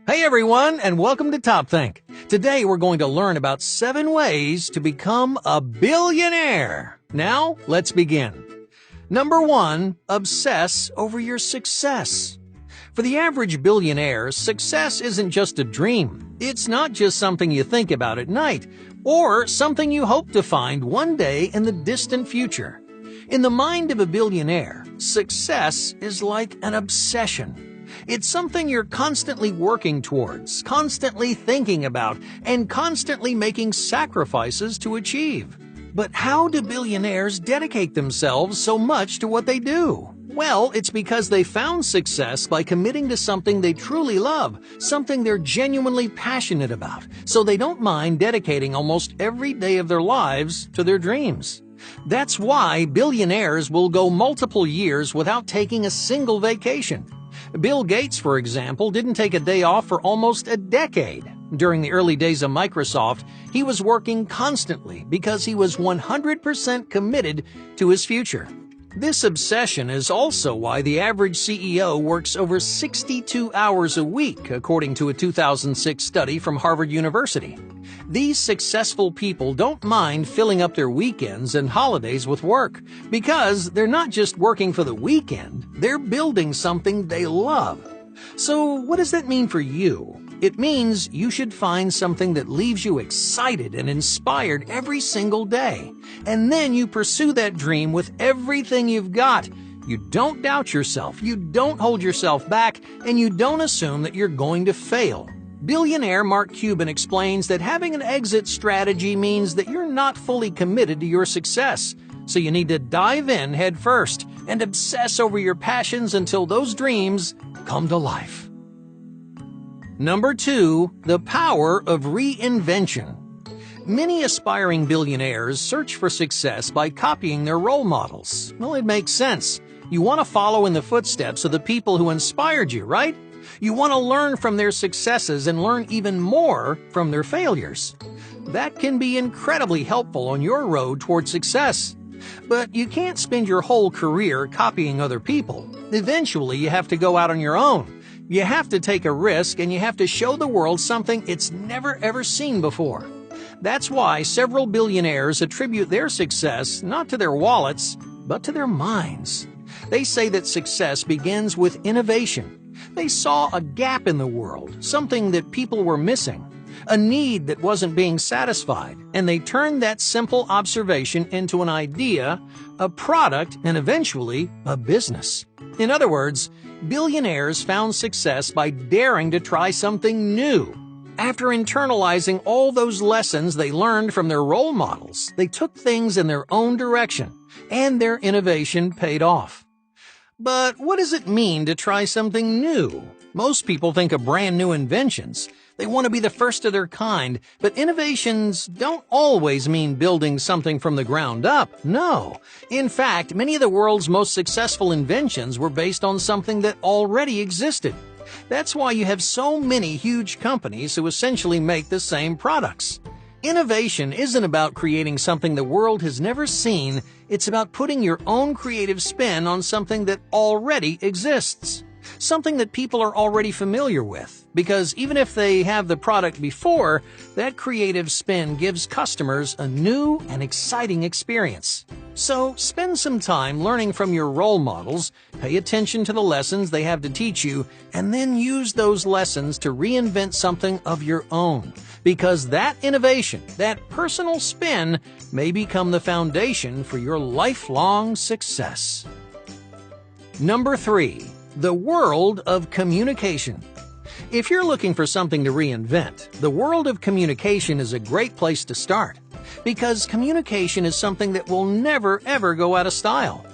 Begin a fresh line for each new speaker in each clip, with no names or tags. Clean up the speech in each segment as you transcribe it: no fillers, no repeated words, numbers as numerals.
Hey everyone, and welcome to Top Think. Today we're going to learn about 7 ways to become a billionaire. Now, let's begin. Number 1, obsess over your success. For the average billionaire, success isn't just a dream. It's not just something you think about at night, or something you hope to find one day in the distant future. In the mind of a billionaire, success is like an obsession. It's something you're constantly working towards, constantly thinking about, and constantly making sacrifices to achieve. But how do billionaires dedicate themselves so much to what they do? Well, it's because they found success by committing to something they truly love, something they're genuinely passionate about, so they don't mind dedicating almost every day of their lives to their dreams. That's why billionaires will go multiple years without taking a single vacation. Bill Gates, for example, didn't take a day off for almost a decade. During the early days of Microsoft, he was working constantly because he was 100% committed to his future. This obsession is also why the average CEO works over 62 hours a week, according to a 2006 study from Harvard University. These successful people don't mind filling up their weekends and holidays with work, because they're not just working for the weekend, they're building something they love. So what does that mean for you? It means you should find something that leaves you excited and inspired every single day. And then you pursue that dream with everything you've got. You don't doubt yourself, you don't hold yourself back, and you don't assume that you're going to fail. Billionaire Mark Cuban explains that having an exit strategy means that you're not fully committed to your success. So you need to dive in head first and obsess over your passions until those dreams come to life. Number 2, the power of reinvention. Many aspiring billionaires search for success by copying their role models. Well, it makes sense. You want to follow in the footsteps of the people who inspired you, right? You want to learn from their successes and learn even more from their failures. That can be incredibly helpful on your road toward success. But you can't spend your whole career copying other people. Eventually, you have to go out on your own. You have to take a risk, and you have to show the world something it's never ever seen before. That's why several billionaires attribute their success not to their wallets, but to their minds. They say that success begins with innovation. They saw a gap in the world, something that people were missing, a need that wasn't being satisfied, and they turned that simple observation into an idea, a product, and eventually a business. In other words, billionaires found success by daring to try something new. After internalizing all those lessons they learned from their role models, they took things in their own direction, and their innovation paid off. But what does it mean to try something new? Most people think of brand new inventions. They want to be the first of their kind, but innovations don't always mean building something from the ground up. No. In fact, many of the world's most successful inventions were based on something that already existed. That's why you have so many huge companies who essentially make the same products. Innovation isn't about creating something the world has never seen. It's about putting your own creative spin on something that already exists. Something that people are already familiar with, because even if they have the product before, that creative spin gives customers a new and exciting experience. So spend some time learning from your role models, pay attention to the lessons they have to teach you, and then use those lessons to reinvent something of your own. Because that innovation, that personal spin, may become the foundation for your lifelong success. Number 3. The world of communication. If you're looking for something to reinvent, the world of communication is a great place to start, because communication is something that will never ever go out of style.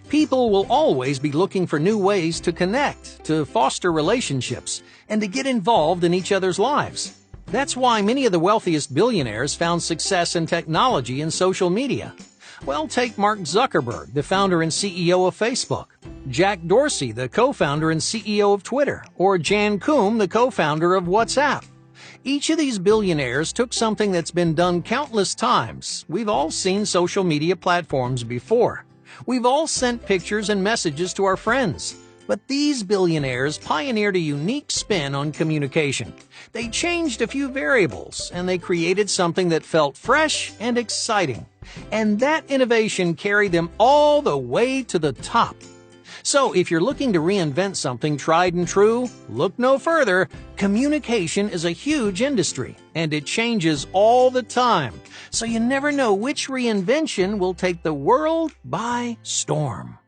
People will always be looking for new ways to connect, to foster relationships, and to get involved in each other's lives. That's why many of the wealthiest billionaires found success in technology and social media. Well, take Mark Zuckerberg, the founder and CEO of Facebook, Jack Dorsey, the co-founder and CEO of Twitter, or Jan Koum, the co-founder of WhatsApp. Each of these billionaires took something that's been done countless times. We've all seen social media platforms before. We've all sent pictures and messages to our friends. But these billionaires pioneered a unique spin on communication. They changed a few variables, and they created something that felt fresh and exciting. And that innovation carried them all the way to the top. So if you're looking to reinvent something tried and true, look no further. Communication is a huge industry, and it changes all the time. So you never know which reinvention will take the world by storm.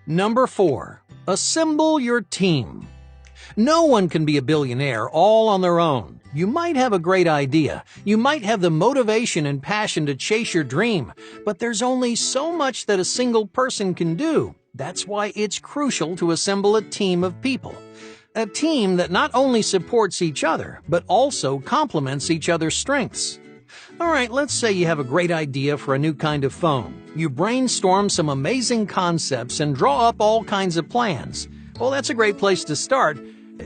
Number 4. Assemble your team. No one can be a billionaire all on their own. You might have a great idea. You might have the motivation and passion to chase your dream, but there's only so much that a single person can do. That's why it's crucial to assemble a team of people. A team that not only supports each other, but also complements each other's strengths. Alright, let's say you have a great idea for a new kind of phone. You brainstorm some amazing concepts and draw up all kinds of plans. Well, that's a great place to start.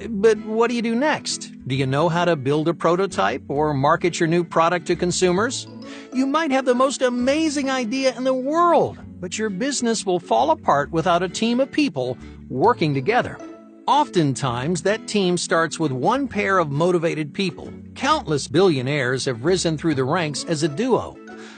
But what do you do next? Do you know how to build a prototype or market your new product to consumers? You might have the most amazing idea in the world, but your business will fall apart without a team of people working together. Oftentimes, that team starts with one pair of motivated people. Countless billionaires have risen through the ranks as a duo.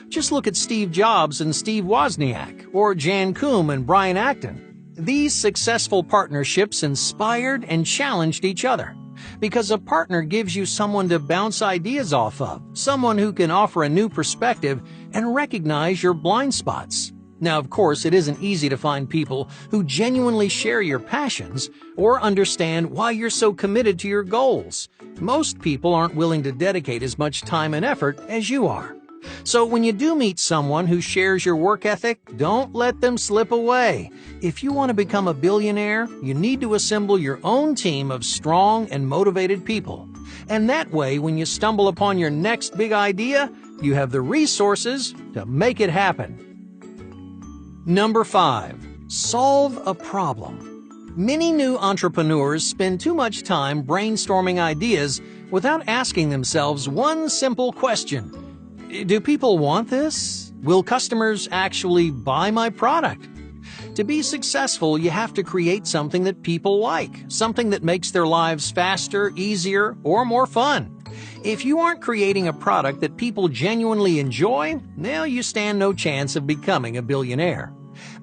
Just look at Steve Jobs and Steve Wozniak, or Jan Koum and Brian Acton. These successful partnerships inspired and challenged each other, because a partner gives you someone to bounce ideas off of, someone who can offer a new perspective and recognize your blind spots. Now, of course, it isn't easy to find people who genuinely share your passions or understand why you're so committed to your goals. Most people aren't willing to dedicate as much time and effort as you are. So when you do meet someone who shares your work ethic, don't let them slip away. If you want to become a billionaire, you need to assemble your own team of strong and motivated people. And that way, when you stumble upon your next big idea, you have the resources to make it happen. Number 5. Solve a problem. Many new entrepreneurs spend too much time brainstorming ideas without asking themselves one simple question. Do people want this? Will customers actually buy my product? To be successful, you have to create something that people like, something that makes their lives faster, easier, or more fun. If you aren't creating a product that people genuinely enjoy, well, you stand no chance of becoming a billionaire.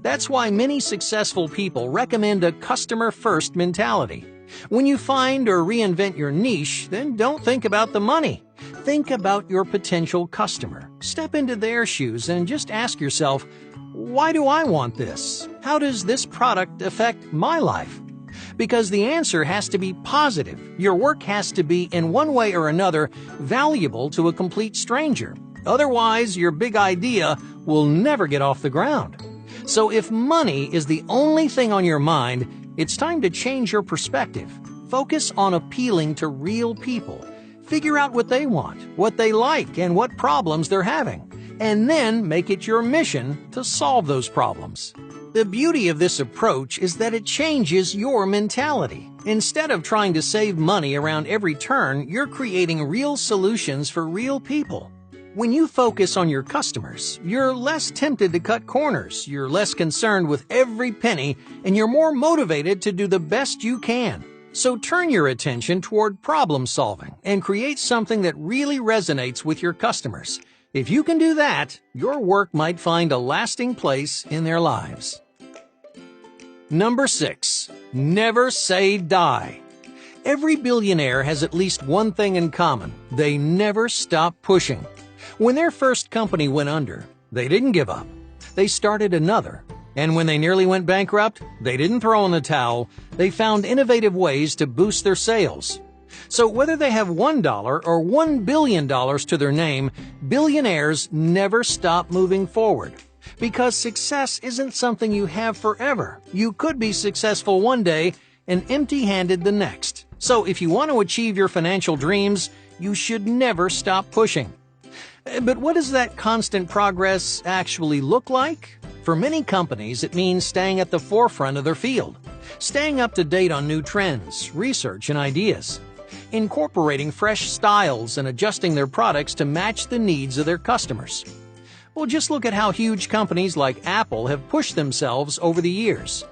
That's why many successful people recommend a customer-first mentality. When you find or reinvent your niche, then don't think about the money. Think about your potential customer. Step into their shoes and just ask yourself, why do I want this? How does this product affect my life? Because the answer has to be positive. Your work has to be, in one way or another, valuable to a complete stranger. Otherwise, your big idea will never get off the ground. So if money is the only thing on your mind, it's time to change your perspective. Focus on appealing to real people. Figure out what they want, what they like, and what problems they're having. And then make it your mission to solve those problems. The beauty of this approach is that it changes your mentality. Instead of trying to save money around every turn, you're creating real solutions for real people. When you focus on your customers, you're less tempted to cut corners, you're less concerned with every penny, and you're more motivated to do the best you can. So turn your attention toward problem solving and create something that really resonates with your customers. If you can do that, your work might find a lasting place in their lives. Number 6. Never say die. Every billionaire has at least one thing in common. They never stop pushing. When their first company went under, they didn't give up. They started another. And when they nearly went bankrupt, they didn't throw in the towel. They found innovative ways to boost their sales. So whether they have $1 or $1 billion to their name, billionaires never stop moving forward. Because success isn't something you have forever. You could be successful one day and empty-handed the next. So if you want to achieve your financial dreams, you should never stop pushing. But what does that constant progress actually look like? For many companies, it means staying at the forefront of their field, staying up to date on new trends, research, and ideas, incorporating fresh styles and adjusting their products to match the needs of their customers. Well, just look at how huge companies like Apple have pushed themselves over the years.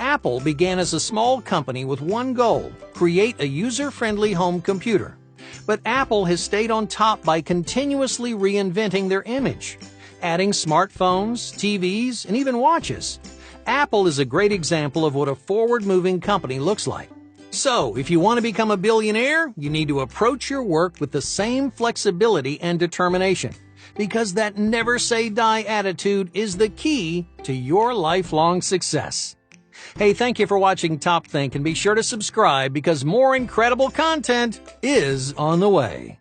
Apple began as a small company with one goal: create a user-friendly home computer. But Apple has stayed on top by continuously reinventing their image, adding smartphones, TVs, and even watches. Apple is a great example of what a forward-moving company looks like. So, if you want to become a billionaire, you need to approach your work with the same flexibility and determination, because that never-say-die attitude is the key to your lifelong success. Hey, thank you for watching Top Think, and be sure to subscribe because more incredible content is on the way.